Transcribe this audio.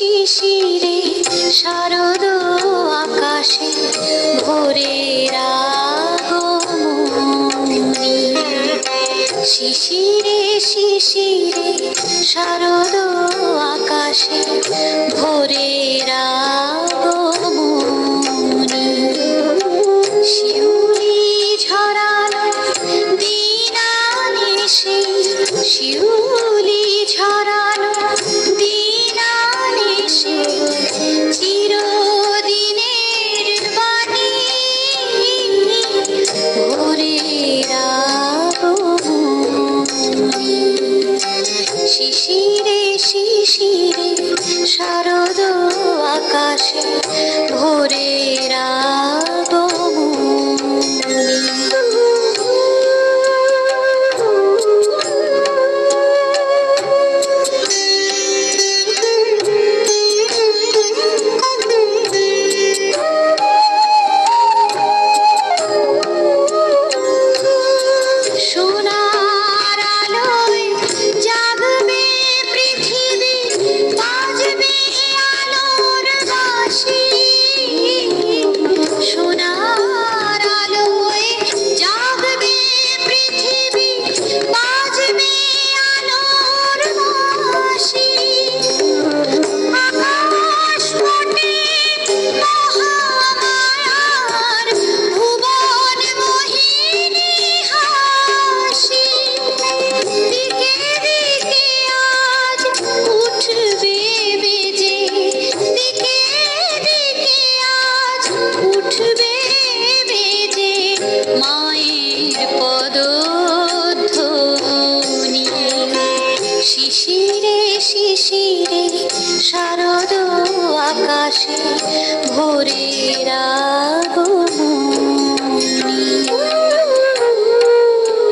শিশিরে শারদ আকাশে ভোরের আগমনী। শিশিরে শিশিরে শারদ আকাশে ভোরের আগমনী। শিউলি ঝরানো দিন আনিসে, শিউলি ঝরানো দিন আনিসে চিরদিনের বাণী ভোরের আগমনী। শিশিরে শিশিরে শারদ আকাশে ভোরের আগমনী। সোনার আলোয় জাগবে পৃথিবী, বাজবে আলোর বাঁশি। সোনার আলোয় জাগবে পৃথিবী, বাজবে আলোর বাঁশি। আকাশ ফোটে মহামায়ার ভুবন মোহিনী হাসি। দিকে দিকে আজ উঠবে বেজে, দিকে দিকে আজ উঠবে বেজে মায়ের পদধ্বনি। শিশিরে শিশিরে শারদ আকাশে ভোরের আগমনী।